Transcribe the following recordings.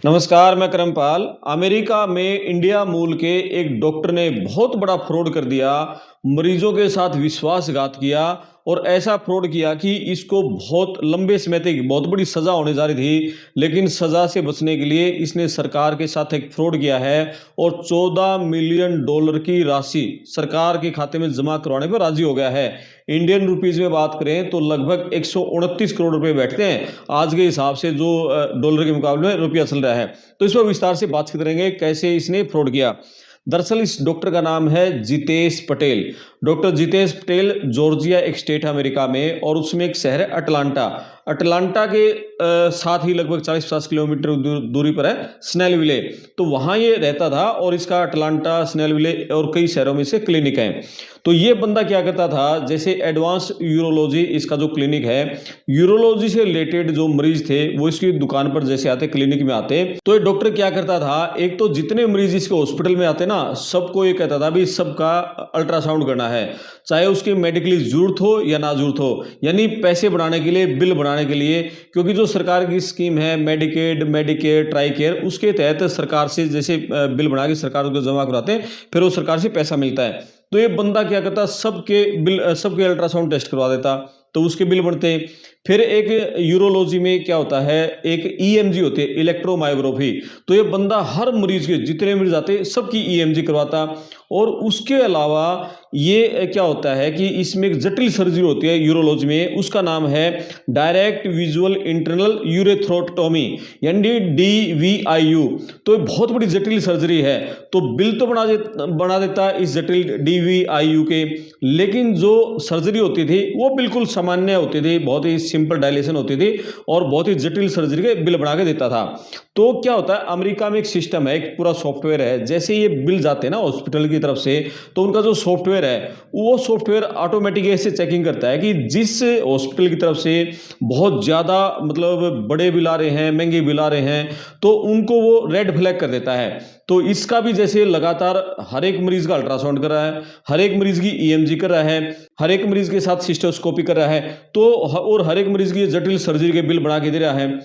नमस्कार, मैं करमपाल। अमेरिका में इंडिया मूल के एक डॉक्टर ने बहुत बड़ा फ्रॉड कर दिया। मरीजों के साथ विश्वासघात किया और ऐसा फ्रॉड किया कि इसको बहुत लंबे समय तक बहुत बड़ी सज़ा होने जा रही थी, लेकिन सज़ा से बचने के लिए इसने सरकार के साथ एक फ्रॉड किया है और $14 मिलियन की राशि सरकार के खाते में जमा करवाने पर राजी हो गया है। इंडियन रुपीज़ में बात करें तो लगभग 129 करोड़ रुपए बैठते हैं आज के हिसाब से, जो डॉलर के मुकाबले में रुपया चल रहा है। तो इस पर विस्तार से बात करेंगे कैसे इसने फ्रॉड किया। दरअसल इस डॉक्टर का नाम है जितेश पटेल। डॉक्टर जितेश पटेल जॉर्जिया एक स्टेट है अमेरिका में, और उसमें एक शहर है अटलांटा। अटलांटा के साथ ही लगभग 40-50 किलोमीटर दूरी पर है स्नेलविले। तो वहाँ ये रहता था और इसका अटलांटा, स्नेलविले और कई शहरों में से क्लिनिक है। तो ये बंदा क्या करता था, जैसे एडवांस यूरोलॉजी इसका जो क्लिनिक है, यूरोलॉजी से रिलेटेड जो मरीज थे वो इसकी दुकान पर जैसे आते, क्लिनिक में आते, तो ये डॉक्टर क्या करता था, एक तो जितने मरीज इसके हॉस्पिटल में आते ना, सबको ये कहता था भी सबका अल्ट्रासाउंड करना है, चाहे उसकी मेडिकली जरूरत हो या ना जरूरत हो, यानी पैसे बढ़ाने के लिए, बिल बढ़ाने के लिए। क्योंकि जो सरकार की स्कीम है मेडिकेड, मेडिकेयर, ट्राइकेयर, उसके तहत सरकार से जैसे बिल बना के सरकार को जमा कराते हैं, फिर वो सरकार से पैसा मिलता है। तो ये बंदा क्या करता, सबके बिल, सबके अल्ट्रासाउंड टेस्ट करवा देता, तो उसके बिल बनते। फिर एक यूरोलॉजी में क्या होता है, एक ईएमजी होती है, इलेक्ट्रोमायोग्राफी। तो ये बंदा हर मरीज के, जितने मरीज आते सबकी ईएमजी करवाता। और उसके अलावा ये क्या होता है कि इसमें एक जटिल सर्जरी होती है यूरोलॉजी में, उसका नाम है डायरेक्ट विजुअल इंटरनल यूरेथ्रोटोमी, यानी DVIU। तो ये बहुत बड़ी जटिल सर्जरी है, तो बिल तो बना देता इस जटिल DVIU के, लेकिन जो सर्जरी होती थी वो बिल्कुल सामान्य होती थी, बहुत ही सिंपल डायलेशन होती थी और बहुत ही जटिल सर्जरी के बिल बना के देता था। तो क्या होता है, अमेरिका में एक सिस्टम है, एक पूरा सॉफ्टवेयर है, जैसे ये बिल जाते हैं ना हॉस्पिटल की तरफ से, तो उनका जो सॉफ्टवेयर है वो सॉफ्टवेयर ऑटोमेटिक ऐसे चेकिंग करता है कि जिस हॉस्पिटल की तरफ से बहुत ज़्यादा मतलब बड़े बिल आ रहे हैं, महंगे बिल आ रहे हैं, तो उनको वो रेड फ्लैग कर देता है। तो इसका भी जैसे लगातार हर एक मरीज का अल्ट्रासाउंड कर रहा है, हर एक मरीज की ईएमजी कर रहा है, हर एक मरीज के साथ सिस्टोस्कोपी कर रहा है, तो और हर एक मरीज की जटिल सर्जरी के बिल बना के दे रहा है।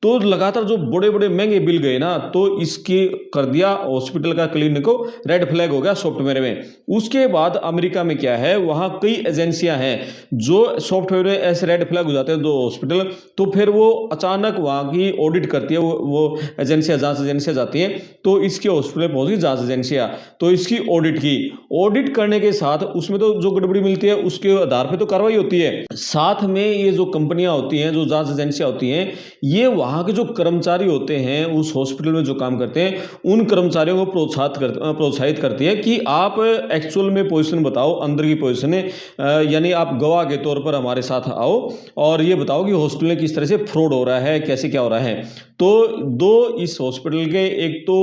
तो लगातार जो बड़े बड़े महंगे बिल गए ना, तो इसकी कर दिया हॉस्पिटल का, क्लिनिक को रेड फ्लैग हो गया सॉफ्टवेयर में। उसके बाद अमेरिका में क्या है, वहाँ कई एजेंसियां हैं जो सॉफ्टवेयर में ऐसे रेड फ्लैग हो जाते हैं दो हॉस्पिटल, तो फिर वो अचानक वहाँ की ऑडिट करती है, वो एजेंसियां, जांच एजेंसियां जाती हैं, तो इसके हॉस्पिटल पहुँच गई जांच एजेंसियां, तो इसकी ऑडिट की। ऑडिट करने के साथ उसमें तो जो गड़बड़ी मिलती है उसके आधार पर तो कार्रवाई होती है। साथ में ये जो कंपनियां होती हैं, जो जांच एजेंसियां होती हैं, ये वहाँ के जो कर्मचारी होते हैं उस हॉस्पिटल में जो काम करते हैं, उन कर्मचारियों को प्रोत्साहित करती है कि आप एक्चुअल में पोजीशन बताओ, अंदर की पोजीशन है, यानी आप गवाह के तौर पर हमारे साथ आओ और ये बताओ कि हॉस्पिटल में किस तरह से फ्रॉड हो रहा है, कैसे क्या हो रहा है। तो दो इस हॉस्पिटल के, एक तो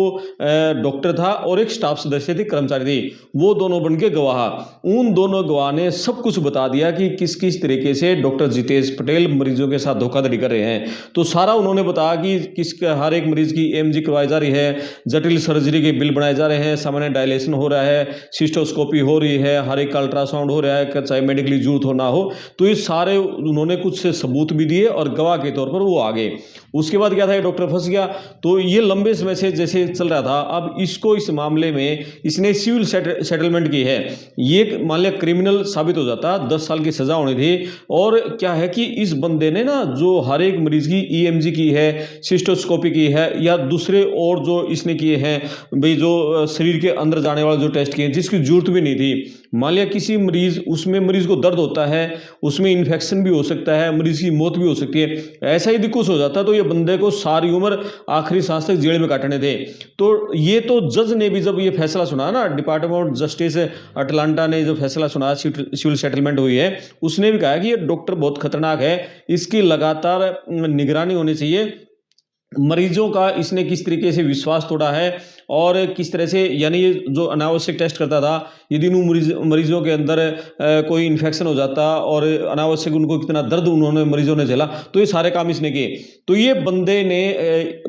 डॉक्टर था और एक स्टाफ सदस्य थी, कर्मचारी थी, वो दोनों बन के गवाह। उन दोनों गवाह ने सब कुछ बता दिया कि किस किस तरीके से डॉक्टर जितेश पटेल मरीजों के साथ धोखाधड़ी कर रहे हैं। तो सारा उन्होंने बताया कि हर एक मरीज की ईएमजी करवाई जा रही है, जटिल सर्जरी के बिल बनाए जा रहे हैं, सामान्य डायलेशन हो रहा है, सिस्टोस्कोपी हो रही है, हर एक का अल्ट्रासाउंड हो रहा है, चाहे मेडिकली जरूरत हो ना हो। तो ये सारे उन्होंने कुछ से सबूत भी दिए और गवाह के तौर पर वो आ गए। उसके बाद क्या था, डॉक्टर फंस गया। तो ये लंबे समय से जैसे चल रहा था, अब इसको इस मामले में इसने सिविल सेटलमेंट की है। ये मान लिया क्रिमिनल साबित हो जाता, 10 साल की सजा होनी थी। और क्या है कि इस बंदे ने ना जो हर एक मरीज की ईएमजी की है, सिस्टोस्कोपी की है, या दूसरे और जो इसने किए हैं भाई, जो शरीर के अंदर जाने वाले जो टेस्ट किए जिसकी जरूरत भी नहीं थी। मान लिया किसी मरीज, उसमें मरीज को दर्द होता है, उसमें इन्फेक्शन भी हो सकता है, मरीज की मौत भी हो सकती है, ऐसा ही कुछ हो जाता, तो ये बंदे को सारी उम्र आखिरी सांस तक जेल में काटने थे। तो ये तो जज ने भी जब ये फैसला सुना ना, डिपार्टमेंट ऑफ जस्टिस अटलांटा ने जो फैसला सुना, सिविल सेटलमेंट हुई है, उसने भी कहा कि ये डॉक्टर बहुत खतरनाक है, इसकी लगातार निगरानी होनी चाहिए। मरीजों का इसने किस तरीके से विश्वास तोड़ा है और किस तरह से, यानी ये जो अनावश्यक टेस्ट करता था, यदि उन मरीजों के अंदर कोई इन्फेक्शन हो जाता और अनावश्यक उनको कितना दर्द उन्होंने मरीजों ने झेला, तो ये सारे काम इसने किए। तो ये बंदे ने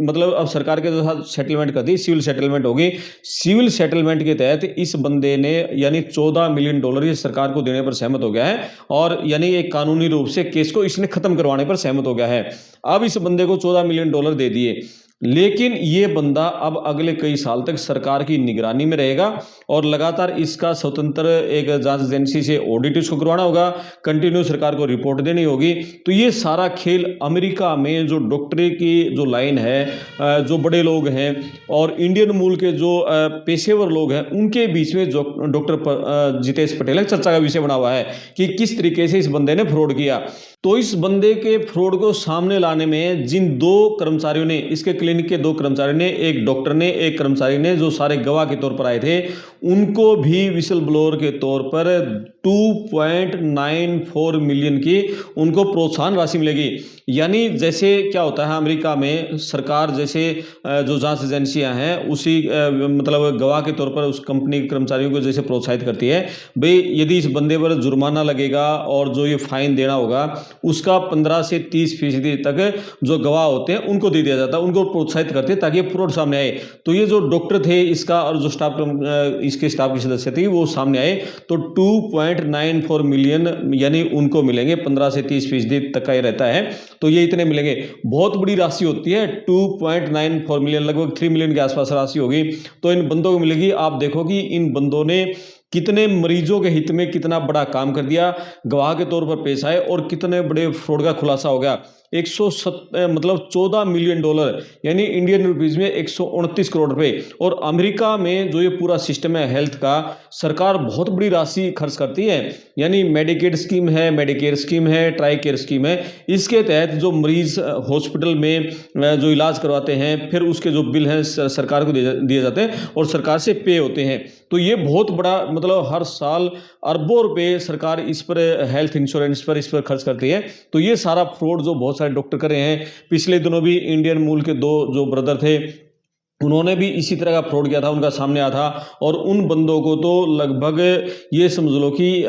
मतलब अब सरकार के साथ सेटलमेंट कर दी, सिविल सेटलमेंट होगी। सिविल सेटलमेंट के तहत इस बंदे ने यानी $14 मिलियन ये सरकार को देने पर सहमत हो गया है, और यानी एक कानूनी रूप से केस को इसने खत्म करवाने पर सहमत हो गया है। अब इस बंदे को $14 मिलियन दे दिए। लेकिन ये बंदा अब अगले कई साल तक सरकार की निगरानी में रहेगा और लगातार इसका स्वतंत्र एक जांच एजेंसी से ऑडिट इसको करवाना होगा, कंटिन्यू सरकार को रिपोर्ट देनी होगी। तो ये सारा खेल अमेरिका में जो डॉक्टरी की जो लाइन है, जो बड़े लोग हैं और इंडियन मूल के जो पेशेवर लोग हैं, उनके बीच में जो डॉक्टर जितेश पटेल चर्चा का विषय बना हुआ है कि किस तरीके से इस बंदे ने फ्रॉड किया। तो इस बंदे के फ्रॉड को सामने लाने में जिन दो कर्मचारियों ने, इसके क्लिनिक के दो कर्मचारियों ने, एक डॉक्टर ने, एक कर्मचारी ने, जो सारे गवाह के तौर पर आए थे, उनको भी विसल ब्लोअर के तौर पर 2.94 मिलियन की उनको प्रोत्साहन राशि मिलेगी। यानी जैसे क्या होता है अमेरिका में, सरकार जैसे जो जांच एजेंसियां हैं उसी मतलब गवाह के तौर पर उस कंपनी के कर्मचारियों को जैसे प्रोत्साहित करती है, भाई यदि इस बंदे पर जुर्माना लगेगा और जो ये फाइन देना होगा उसका 15 से 30% तक जो गवाह होते हैं उनको दे दिया जाता है, उनको प्रोत्साहित करते हैं ताकि फ्रॉड सामने आए। तो ये जो डॉक्टर थे इसका और जो इसके स्टाफ की सदस्य थी वो सामने आए, तो 2.94 मिलियन यानी उनको मिलेंगे, 15 से 30% तक का ये रहता है, तो ये इतने मिलेंगे। बहुत बड़ी राशि होती है, 2.94 मिलियन, लगभग 3 मिलियन के आसपास राशि होगी, तो इन बंदों को मिलेगी। आप देखो कि इन बंदों ने कितने मरीजों के हित में कितना बड़ा काम कर दिया, गवाह के तौर पर पेश आए और कितने बड़े फ्रॉड का खुलासा हो गया। 14 मिलियन डॉलर यानी इंडियन रुपीज में 129 करोड़ रुपए। और अमेरिका में जो ये पूरा सिस्टम है हेल्थ का, सरकार बहुत बड़ी राशि खर्च करती है, यानी मेडिकेड स्कीम है, मेडिकेयर स्कीम है, ट्राई केयर स्कीम है। इसके तहत जो मरीज हॉस्पिटल में जो इलाज करवाते हैं, फिर उसके जो बिल हैं सरकार को दिए जाते हैं और सरकार से पे होते हैं। तो ये बहुत बड़ा मतलब हर साल अरबों रुपए सरकार इस पर, हेल्थ इंश्योरेंस पर, इस पर खर्च करती है। तो ये सारा फ्रॉड जो बहुत सारे डॉक्टर कर रहे हैं, पिछले दिनों भी इंडियन मूल के दो जो ब्रदर थे उन्होंने भी इसी तरह का फ्रॉड किया था, उनका सामने आया था। और उन बंदों को तो लगभग ये समझ लो कि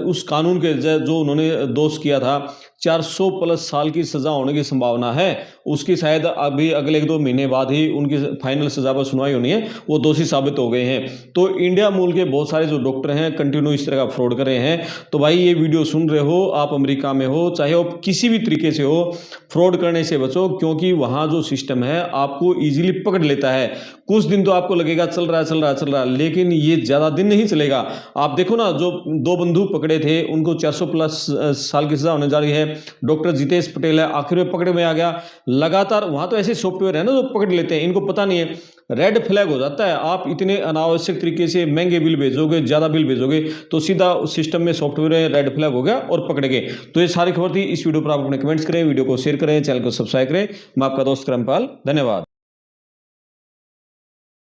उस कानून के जो उन्होंने दोष किया था 400+ साल की सज़ा होने की संभावना है। उसकी शायद अभी अगले 1-2 महीने बाद ही उनकी फाइनल सज़ा पर सुनवाई होनी है, वो दोषी साबित हो गए हैं। तो इंडिया मूल के बहुत सारे जो डॉक्टर हैं कंटिन्यू इस तरह का फ्रॉड कर रहे हैं। तो भाई ये वीडियो सुन रहे हो, आप अमेरिका में हो, चाहे वो किसी भी तरीके से हो, फ्रॉड करने से बचो, क्योंकि वहाँ जो सिस्टम है आपको ईजिली पकड़ लेता है। कुछ दिन तो आपको लगेगा चल रहा है, लेकिन ये ज़्यादा दिन नहीं चलेगा। आप देखो ना, जो 2 बंधु पकड़े थे उनको 400+ साल की सज़ा होने जा रही है। डॉक्टर जितेश पटेल है, आखिर में पकड़े में आ गया। लगातार वहाँ तो ऐसे सॉफ्टवेयर है ना जो पकड़ लेते हैं, इनको पता नहीं है, रेड फ्लैग हो जाता है। आप इतने अनावश्यक तरीके से महंगे बिल भेजोगे, ज़्यादा बिल भेजोगे, तो सीधा सिस्टम में सॉफ्टवेयर में रेड फ्लैग हो गया और पकड़ गए। तो ये सारी खबर थी। इस वीडियो पर आप अपने कमेंट्स करें, वीडियो को शेयर करें, चैनल को सब्सक्राइब करें। मैं आपका दोस्त करमपाल, धन्यवाद।